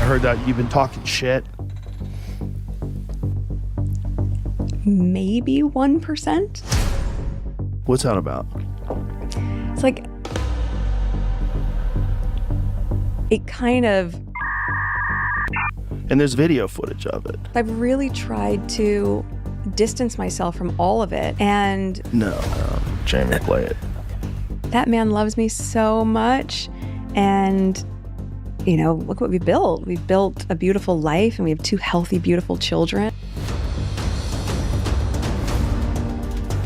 I heard that you've been talking shit. Maybe 1%. What's that about? It's like, it kind of, And there's video footage of it. I've really tried to distance myself from all of it. And No, Jamie, play it. that man loves me so much. And, you know, look what we've built. We've built a beautiful life and we have 2 healthy, beautiful children.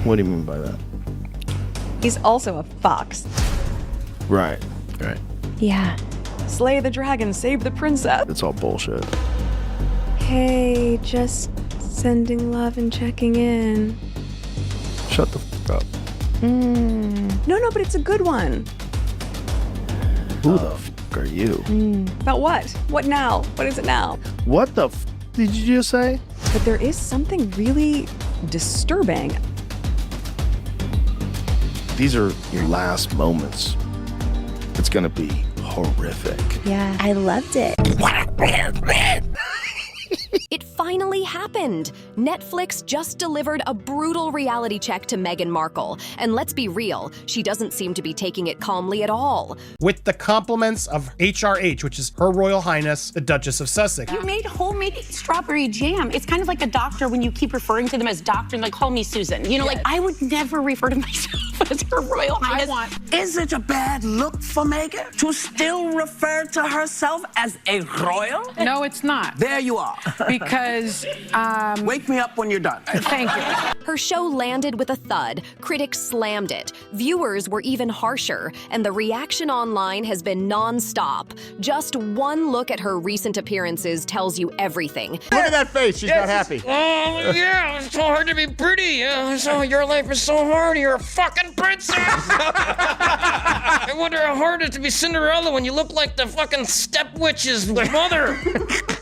What do you mean by that? He's also a fox. Right. Yeah. Slay the dragon, save the princess. It's all bullshit. Hey, just sending love and checking in. Shut the fuck up. No, but it's a good one. Who the fuck are you? About what? What now? What is it now? What the did you just say? But there is something really disturbing. These are your last moments. It's gonna be horrific. Yeah, I loved it. It finally happened. Netflix just delivered a brutal reality check to Meghan Markle. And let's be real, she doesn't seem to be taking it calmly at all. With the compliments of HRH, which is Her Royal Highness, the Duchess of Sussex. You made homemade strawberry jam. It's kind of like a doctor when you keep referring to them as doctor and like, call me Susan. You know, like I would never refer to myself as Her Royal Highness. Is it a bad look for Meghan to still refer to herself as a royal? No, it's not. There you are. Because, Wake me up when you're done. thank you. Her show landed with a thud. Critics slammed it. Viewers were even harsher, and the reaction online has been non-stop. Just one look at her recent appearances tells you everything. Look at that face. She's not happy. Oh, yeah, it's so hard to be pretty. So your life is so hard. You're a fucking princess. I wonder how hard it is to be Cinderella when you look like the fucking step witch's mother.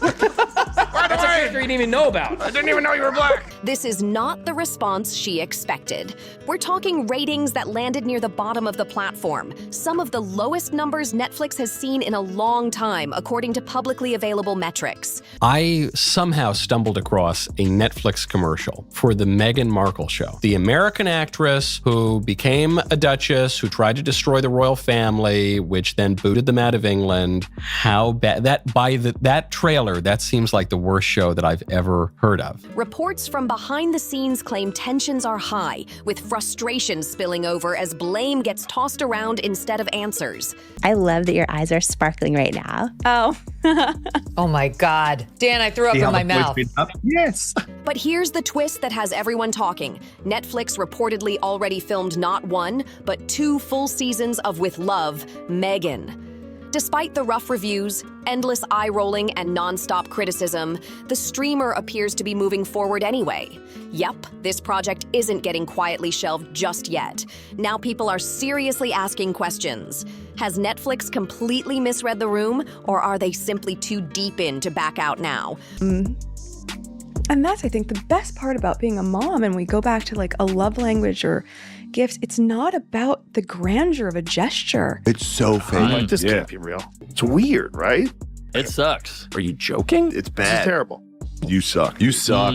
That's a character you didn't even know about. I didn't even know you were black. This is not the response she expected. We're talking ratings that landed near the bottom of the platform, some of the lowest numbers Netflix has seen in a long time, according to publicly available metrics. I somehow stumbled across a Netflix commercial for the Meghan Markle show. The American actress who became a duchess, who tried to destroy the royal family, which then booted them out of England. How bad that trailer, that seems like the worst show that I've ever heard of. Reports from behind the scenes claim tensions are high, with frustration spilling over as blame gets tossed around instead of answers. I love that your eyes are sparkling right now. Oh. Oh my God. Dan, I threw up in my mouth. Yes. But here's the twist that has everyone talking. Netflix reportedly already filmed not 1, but 2 full seasons of With Love, Meghan. Despite the rough reviews, endless eye-rolling, and non-stop criticism, the streamer appears to be moving forward anyway. Yep, this project isn't getting quietly shelved just yet. Now people are seriously asking questions. Has Netflix completely misread the room, or are they simply too deep in to back out now? And that's, I think, the best part about being a mom. And we go back to like a love language or gifts. It's not about the grandeur of a gesture. It's so fake. Like, this can't be real. It's weird, right? It sucks. Are you joking? It's This bad. is terrible. You suck. You suck.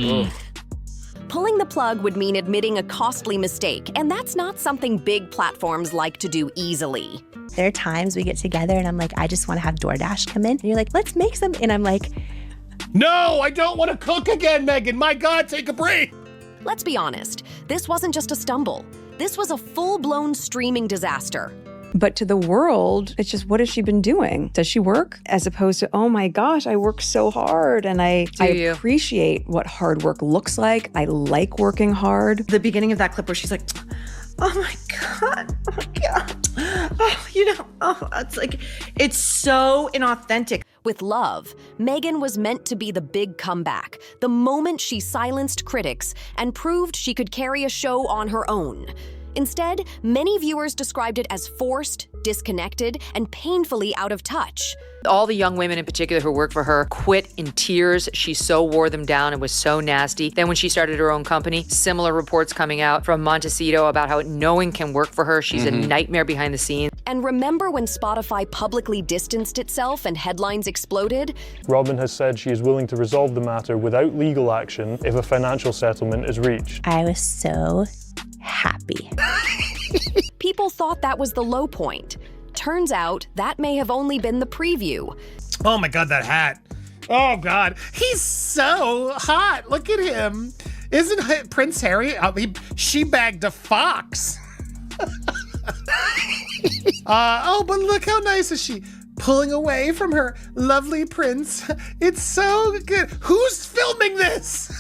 Pulling the plug would mean admitting a costly mistake, and that's not something big platforms like to do easily. There are times we get together and I'm like, I just want to have DoorDash come in. And you're like, let's make some. And I'm like, No, I don't want to cook again, Meghan. My God, take a break. Let's be honest, this wasn't just a stumble. This was a full-blown streaming disaster. But to the world, it's just, what has she been doing? Does she work? As opposed to, oh my gosh, I work so hard and I appreciate what hard work looks like. I like working hard. The beginning of that clip where she's like, oh my God, oh my God. Oh, it's like, it's so inauthentic. With Love, Meghan was meant to be the big comeback, the moment she silenced critics and proved she could carry a show on her own. Instead, many viewers described it as forced, disconnected, and painfully out of touch. All the young women in particular who worked for her quit in tears. She so wore them down and was so nasty. Then when she started her own company, similar reports coming out from Montecito about how no one can work for her. She's a nightmare behind the scenes. And remember when Spotify publicly distanced itself and headlines exploded? Robin has said she is willing to resolve the matter without legal action if a financial settlement is reached. I was so happy. People thought that was the low point. Turns out that may have only been the preview. Oh my God, that hat. Oh God, he's so hot. Look at him. Isn't Prince Harry? She bagged a fox. But look how nice is she. Pulling away from her lovely prince. It's so good. Who's filming this?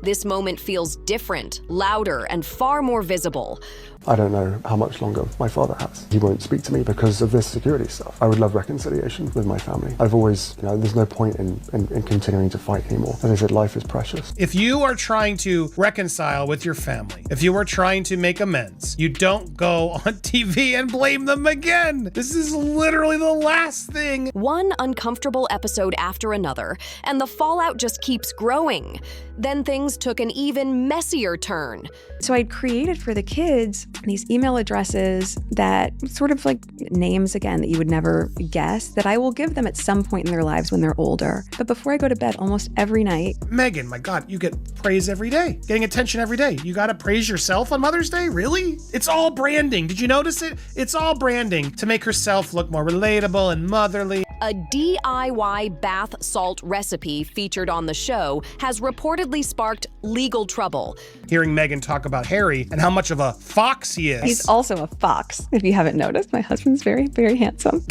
This moment feels different, louder, and far more visible. I don't know how much longer my father has. He won't speak to me because of this security stuff. I would love reconciliation with my family. I've always, there's no point in continuing to fight anymore. As I said, life is precious. If you are trying to reconcile with your family, if you are trying to make amends, you don't go on TV and blame them again. This is literally the last thing. One uncomfortable episode after another, and the fallout just keeps growing. Then things took an even messier turn. So I'd created for the kids these email addresses that sort of like names again that you would never guess that I will give them at some point in their lives when they're older. But before I go to bed almost every night. Meghan, my God, you get praise every day, getting attention every day. You gotta praise yourself on Mother's Day? Really? It's all branding. Did you notice it? It's all branding to make herself look more relatable and motherly. A DIY bath salt recipe featured on the show has reportedly sparked legal trouble. Hearing Meghan talk about Harry and how much of a fox he is. He's also a fox, if you haven't noticed. My husband's very, very handsome.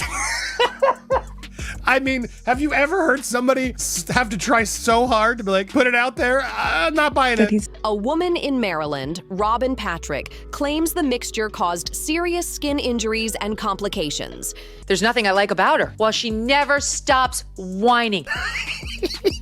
I mean, have you ever heard somebody have to try so hard to be like, put it out there? I'm not buying it. A woman in Maryland, Robin Patrick, claims the mixture caused serious skin injuries and complications. There's nothing I like about her. Well, she never stops whining.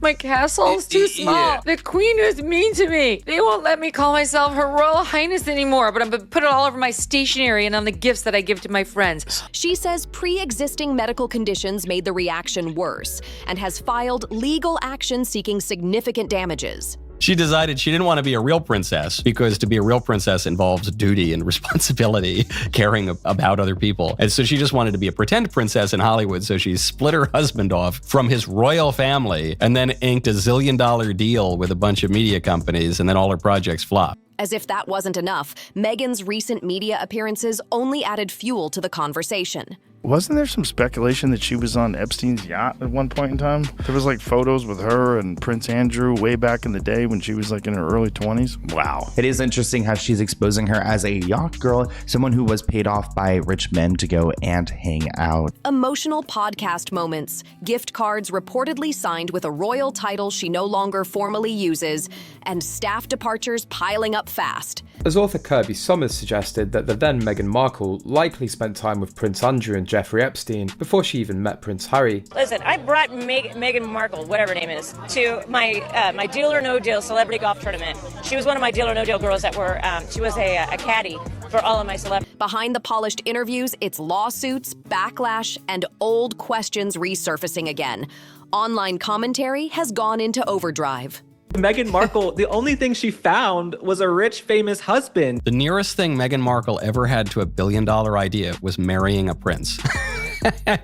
My castle's too small. Yeah. The queen is mean to me. They won't let me call myself Her Royal Highness anymore, but I'm gonna put it all over my stationery and on the gifts that I give to my friends. She says pre-existing medical conditions made the reaction worse and has filed legal action seeking significant damages. She decided she didn't want to be a real princess because to be a real princess involves duty and responsibility, caring about other people. And so she just wanted to be a pretend princess in Hollywood. So she split her husband off from his royal family and then inked a $1 zillion deal with a bunch of media companies, and then all her projects flopped. As if that wasn't enough, Meghan's recent media appearances only added fuel to the conversation. Wasn't there some speculation that she was on Epstein's yacht at one point in time? There was like photos with her and Prince Andrew way back in the day when she was like in her early 20s. Wow. It is interesting how she's exposing her as a yacht girl, someone who was paid off by rich men to go and hang out. Emotional podcast moments, gift cards reportedly signed with a royal title she no longer formally uses, and staff departures piling up fast. As author Kirby Sommers suggested that the then Meghan Markle likely spent time with Prince Andrew and Jeffrey Epstein before she even met Prince Harry. Listen, I brought Meghan Markle, whatever her name is, to my Deal or No Deal celebrity golf tournament. She was one of my Deal or No Deal girls that were, she was a caddy for all of my celebrities. Behind the polished interviews, it's lawsuits, backlash, and old questions resurfacing again. Online commentary has gone into overdrive. Meghan Markle, the only thing she found was a rich, famous husband. The nearest thing Meghan Markle ever had to a $1 billion idea was marrying a prince.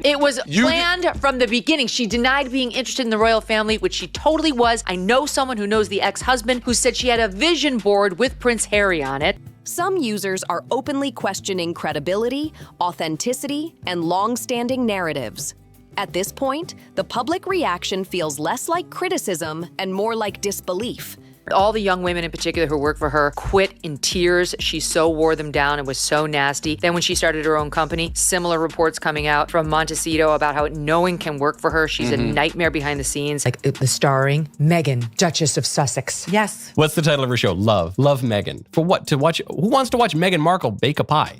It was planned from the beginning. She denied being interested in the royal family, which she totally was. I know someone who knows the ex-husband who said she had a vision board with Prince Harry on it. Some users are openly questioning credibility, authenticity, and long-standing narratives. At this point, the public reaction feels less like criticism and more like disbelief. All the young women in particular who worked for her quit in tears. She so wore them down and was so nasty. Then when she started her own company, similar reports coming out from Montecito about how no one can work for her. She's a nightmare behind the scenes. Like the starring Meghan, Duchess of Sussex. Yes. What's the title of her show? Love Meghan. For what? To watch? Who wants to watch Meghan Markle bake a pie?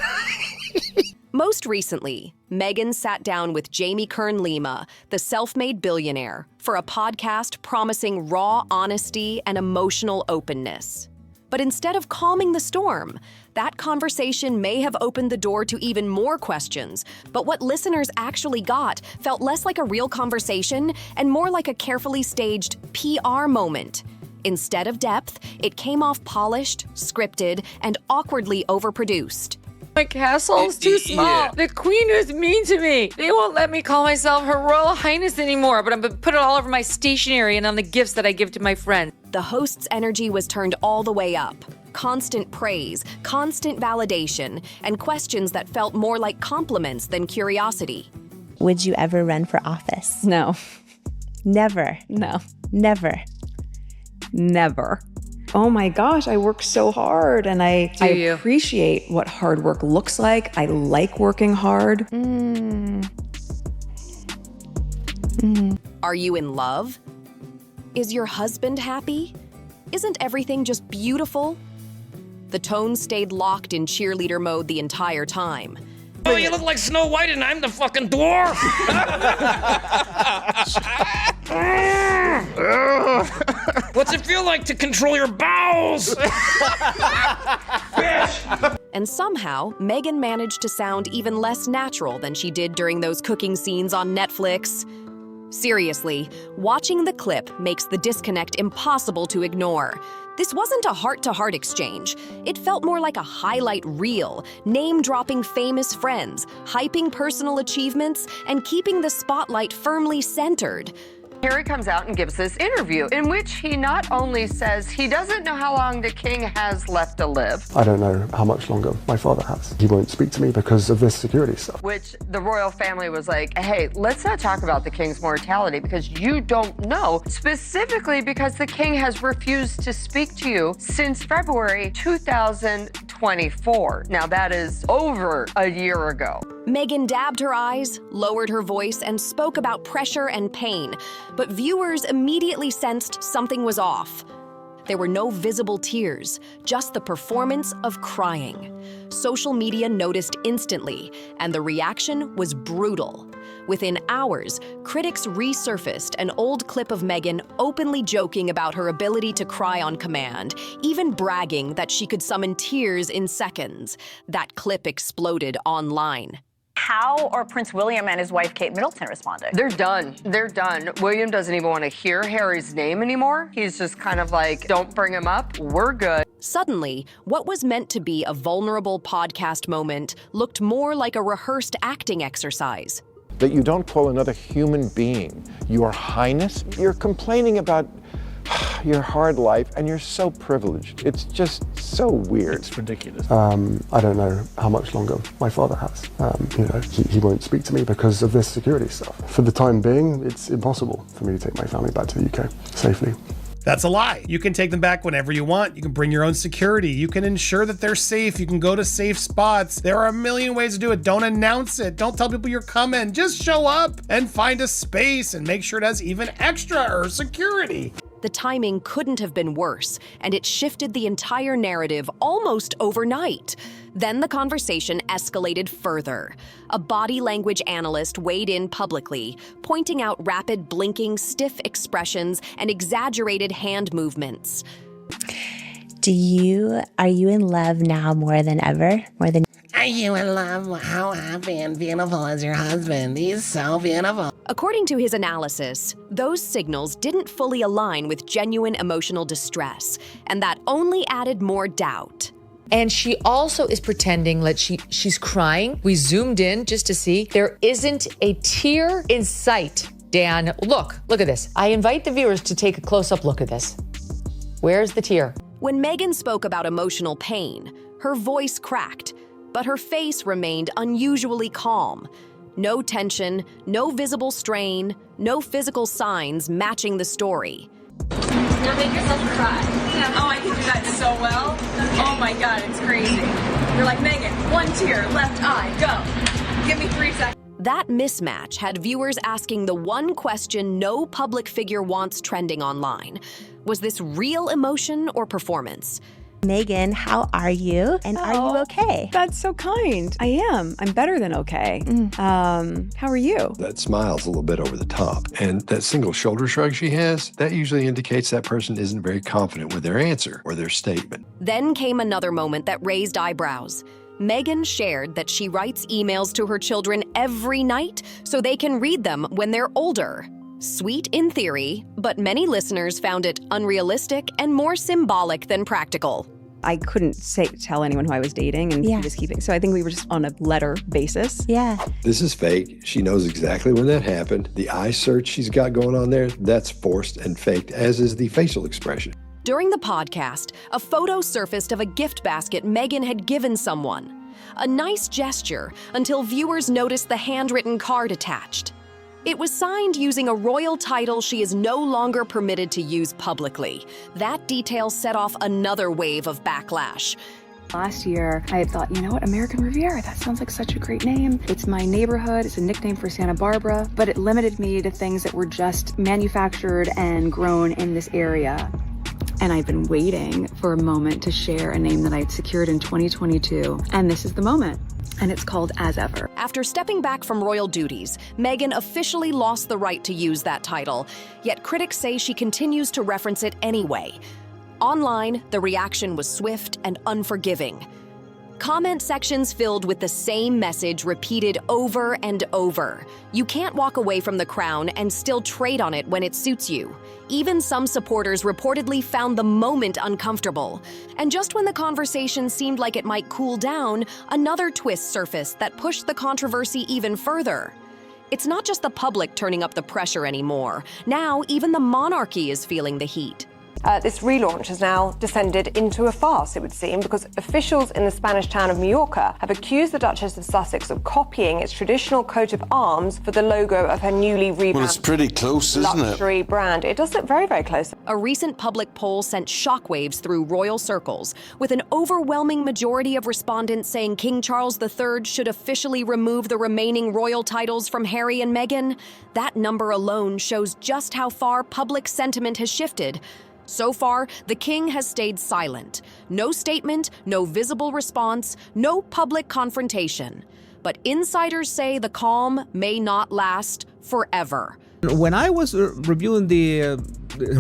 Most recently, Meghan sat down with Jamie Kern-Lima, the self-made billionaire, for a podcast promising raw honesty and emotional openness. But instead of calming the storm, that conversation may have opened the door to even more questions. But what listeners actually got felt less like a real conversation and more like a carefully staged PR moment. Instead of depth, it came off polished, scripted, and awkwardly overproduced. My castle's too small. Yeah. The queen is mean to me. They won't let me call myself Her Royal Highness anymore, but I'm gonna put it all over my stationery and on the gifts that I give to my friends. The host's energy was turned all the way up. Constant praise, constant validation, and questions that felt more like compliments than curiosity. Would you ever run for office? No. Never. No. Never. Never. Oh my gosh, I work so hard and I appreciate what hard work looks like. I like working hard. Are you in love? Is your husband happy? Isn't everything just beautiful? The tone stayed locked in cheerleader mode the entire time. Oh, you look like Snow White and I'm the fucking dwarf. What's it feel like to control your bowels? And somehow, Meghan managed to sound even less natural than she did during those cooking scenes on Netflix. Seriously, watching the clip makes the disconnect impossible to ignore. This wasn't a heart-to-heart exchange. It felt more like a highlight reel, name-dropping famous friends, hyping personal achievements, and keeping the spotlight firmly centered. Harry comes out and gives this interview in which he not only says he doesn't know how long the king has left to live, I don't know how much longer my father has. He won't speak to me because of this security stuff. which the royal family was like, hey, let's not talk about the king's mortality because you don't know, specifically because the king has refused to speak to you since February 2024. Now that is over a year ago. Meghan dabbed her eyes, lowered her voice, and spoke about pressure and pain, but viewers immediately sensed something was off. There were no visible tears, just the performance of crying. Social media noticed instantly, and the reaction was brutal. Within hours, critics resurfaced an old clip of Meghan openly joking about her ability to cry on command, even bragging that she could summon tears in seconds. That clip exploded online. How are Prince William and his wife Kate Middleton responding? They're done. They're done. William doesn't even want to hear Harry's name anymore. He's just kind of like, don't bring him up. We're good. Suddenly, what was meant to be a vulnerable podcast moment looked more like a rehearsed acting exercise. That you don't call another human being Your Highness. You're complaining about your hard life, and you're so privileged. It's just so weird. It's ridiculous. I don't know how much longer my father has. He won't speak to me because of this security stuff. For the time being, it's impossible for me to take my family back to the UK safely. That's a lie. You can take them back whenever you want. You can bring your own security. You can ensure that they're safe. You can go to safe spots. There are a million ways to do it. Don't announce it. Don't tell people you're coming. Just show up and find a space and make sure it has even extra or security. The timing couldn't have been worse, and it shifted the entire narrative almost overnight. Then the conversation escalated further. A body language analyst weighed in publicly, pointing out rapid blinking, stiff expressions, and exaggerated hand movements. Are you in love now more than ever? Are you in love? How happy and beautiful is your husband? He's so beautiful. According to his analysis, those signals didn't fully align with genuine emotional distress, and that only added more doubt. And she also is pretending like she's crying. We zoomed in just to see. There isn't a tear in sight. Dan, look at this. I invite the viewers to take a close-up look at this. Where's the tear? When Meghan spoke about emotional pain, her voice cracked, but her face remained unusually calm. No tension, no visible strain, no physical signs matching the story. Now make yourself cry. Oh, I can do that so well. Oh my God, it's crazy. You're like, Meghan, one tear, left eye, go. Give me 3 seconds. That mismatch had viewers asking the one question no public figure wants trending online. Was this real emotion or performance? Meghan, how are you? And are you okay? That's so kind. I am. I'm better than okay. How are you? That smile's a little bit over the top. And that single shoulder shrug she has, that usually indicates that person isn't very confident with their answer or their statement. Then came another moment that raised eyebrows. Meghan shared that she writes emails to her children every night so they can read them when they're older. Sweet in theory, but many listeners found it unrealistic and more symbolic than practical. I couldn't tell anyone who I was dating, and he was keeping. So I think we were just on a letter basis. Yeah. This is fake. She knows exactly when that happened. The eye search she's got going on there, that's forced and faked, as is the facial expression. During the podcast, a photo surfaced of a gift basket Meghan had given someone. A nice gesture until viewers noticed the handwritten card attached. It was signed using a royal title she is no longer permitted to use publicly. That detail set off another wave of backlash. Last year, I had thought, you know what, American Riviera, that sounds like such a great name. It's my neighborhood, it's a nickname for Santa Barbara, but it limited me to things that were just manufactured and grown in this area. And I've been waiting for a moment to share a name that I had secured in 2022, and this is the moment. And it's called As Ever. After stepping back from royal duties, Meghan officially lost the right to use that title, yet critics say she continues to reference it anyway. Online, the reaction was swift and unforgiving. Comment sections filled with the same message repeated over and over. You can't walk away from the crown and still trade on it when it suits you. Even some supporters reportedly found the moment uncomfortable. And just when the conversation seemed like it might cool down, another twist surfaced that pushed the controversy even further. It's not just the public turning up the pressure anymore. Now, even the monarchy is feeling the heat. This relaunch has now descended into a farce, it would seem, because officials in the Spanish town of Mallorca have accused the Duchess of Sussex of copying its traditional coat of arms for the logo of her newly revamped Well, it's pretty close, isn't it? luxury brand. It does look very, very close. A recent public poll sent shockwaves through royal circles, with an overwhelming majority of respondents saying King Charles III should officially remove the remaining royal titles from Harry and Meghan. That number alone shows just how far public sentiment has shifted. So far, the king has stayed silent. No statement, no visible response, no public confrontation. But insiders say the calm may not last forever. When I was reviewing her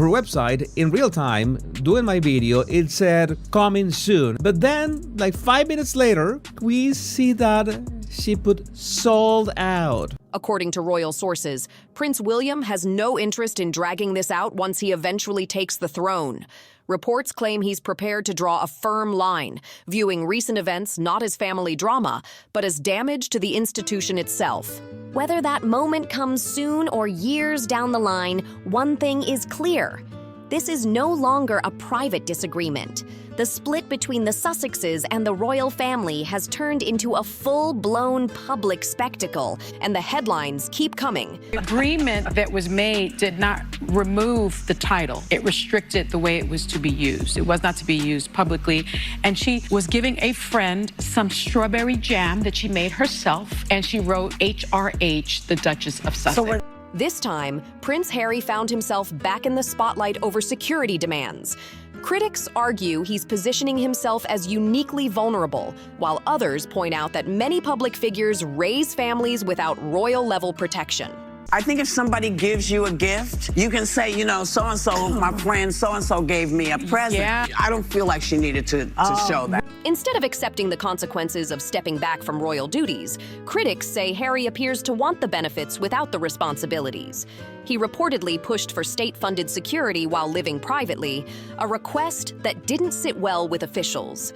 website in real time, doing my video, it said coming soon. But then, like 5 minutes later, we see that she put sold out. According to royal sources, Prince William has no interest in dragging this out once he eventually takes the throne. Reports claim he's prepared to draw a firm line, viewing recent events not as family drama, but as damage to the institution itself. Whether that moment comes soon or years down the line, one thing is clear. This is no longer a private disagreement. The split between the Sussexes and the royal family has turned into a full-blown public spectacle, and the headlines keep coming. The agreement that was made did not remove the title. It restricted the way it was to be used. It was not to be used publicly, and she was giving a friend some strawberry jam that she made herself, and she wrote HRH, the Duchess of Sussex. This time, Prince Harry found himself back in the spotlight over security demands. Critics argue he's positioning himself as uniquely vulnerable, while others point out that many public figures raise families without royal-level protection. I think if somebody gives you a gift, you can say, you know, so-and-so, my friend so-and-so gave me a present. Yeah. I don't feel like she needed to show that. Instead of accepting the consequences of stepping back from royal duties, critics say Harry appears to want the benefits without the responsibilities. He reportedly pushed for state-funded security while living privately, a request that didn't sit well with officials.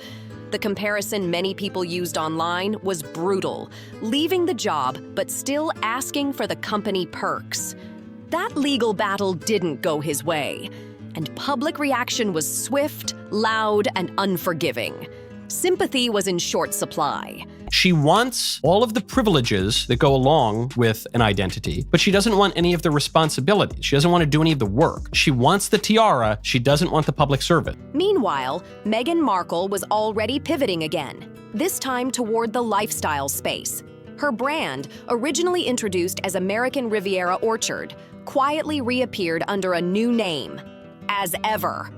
The comparison many people used online was brutal, leaving the job but still asking for the company perks. That legal battle didn't go his way, and public reaction was swift, loud, and unforgiving. Sympathy was in short supply. She wants all of the privileges that go along with an identity, but she doesn't want any of the responsibilities. She doesn't want to do any of the work. She wants the tiara. She doesn't want the public service. Meanwhile, Meghan Markle was already pivoting again, this time toward the lifestyle space. Her brand, originally introduced as American Riviera Orchard, quietly reappeared under a new name, As Ever.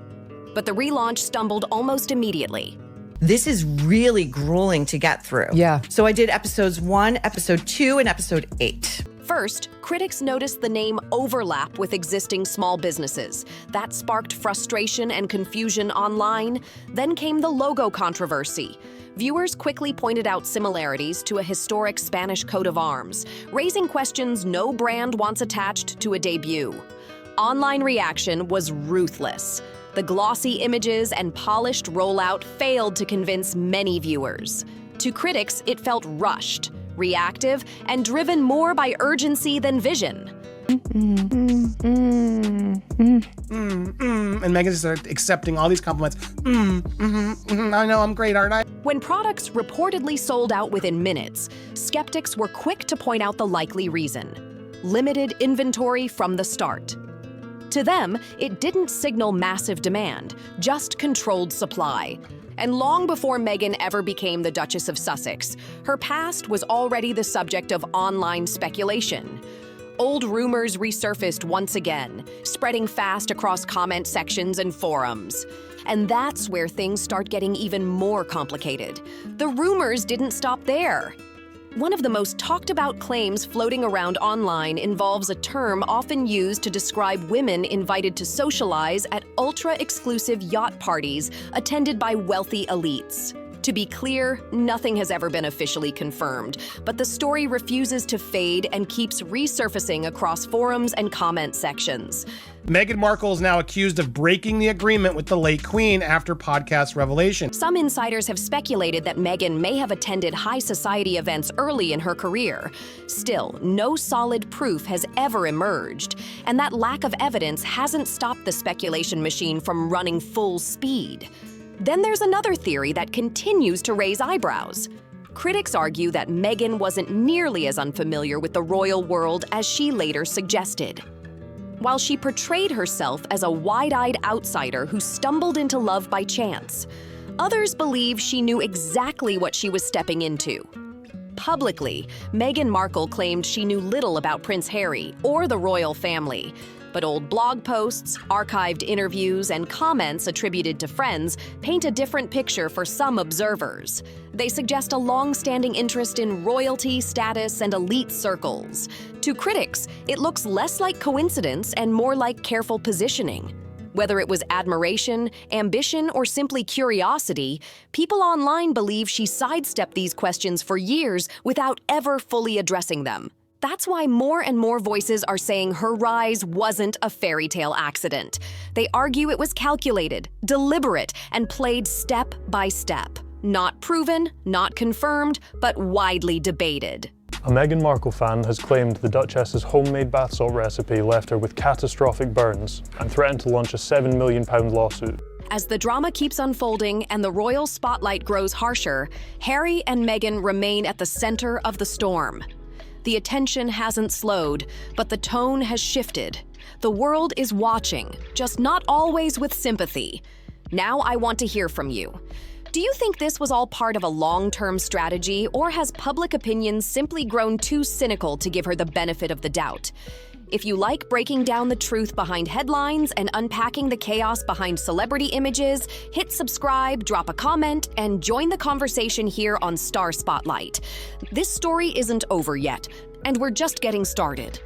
But the relaunch stumbled almost immediately. This is really grueling to get through. Yeah. So I did episodes 1, episode 2, and episode 8. First, critics noticed the name overlap with existing small businesses. That sparked frustration and confusion online. Then came the logo controversy. Viewers quickly pointed out similarities to a historic Spanish coat of arms, raising questions no brand wants attached to a debut. Online reaction was ruthless. The glossy images and polished rollout failed to convince many viewers. To critics, it felt rushed, reactive, and driven more by urgency than vision. And Meghan started accepting all these compliments. I know I'm great, aren't I? When products reportedly sold out within minutes, skeptics were quick to point out the likely reason: limited inventory from the start. To them, it didn't signal massive demand, just controlled supply. And long before Meghan ever became the Duchess of Sussex, her past was already the subject of online speculation. Old rumors resurfaced once again, spreading fast across comment sections and forums. And that's where things start getting even more complicated. The rumors didn't stop there. One of the most talked about claims floating around online involves a term often used to describe women invited to socialize at ultra-exclusive yacht parties attended by wealthy elites. To be clear, nothing has ever been officially confirmed, but the story refuses to fade and keeps resurfacing across forums and comment sections. Meghan Markle is now accused of breaking the agreement with the late Queen after podcast revelation. Some insiders have speculated that Meghan may have attended high society events early in her career. Still, no solid proof has ever emerged, and that lack of evidence hasn't stopped the speculation machine from running full speed. Then there's another theory that continues to raise eyebrows. Critics argue that Meghan wasn't nearly as unfamiliar with the royal world as she later suggested. While she portrayed herself as a wide-eyed outsider who stumbled into love by chance, others believe she knew exactly what she was stepping into. Publicly, Meghan Markle claimed she knew little about Prince Harry or the royal family. But old blog posts, archived interviews, and comments attributed to friends paint a different picture for some observers. They suggest a long-standing interest in royalty, status, and elite circles. To critics, it looks less like coincidence and more like careful positioning. Whether it was admiration, ambition, or simply curiosity, people online believe she sidestepped these questions for years without ever fully addressing them. That's why more and more voices are saying her rise wasn't a fairy tale accident. They argue it was calculated, deliberate, and played step by step. Not proven, not confirmed, but widely debated. A Meghan Markle fan has claimed the Duchess's homemade bath salt recipe left her with catastrophic burns and threatened to launch a £7 million lawsuit. As the drama keeps unfolding and the royal spotlight grows harsher, Harry and Meghan remain at the center of the storm. The attention hasn't slowed, but the tone has shifted. The world is watching, just not always with sympathy. Now I want to hear from you. Do you think this was all part of a long-term strategy, or has public opinion simply grown too cynical to give her the benefit of the doubt? If you like breaking down the truth behind headlines and unpacking the chaos behind celebrity images, hit subscribe, drop a comment, and join the conversation here on Star Spotlight. This story isn't over yet, and we're just getting started.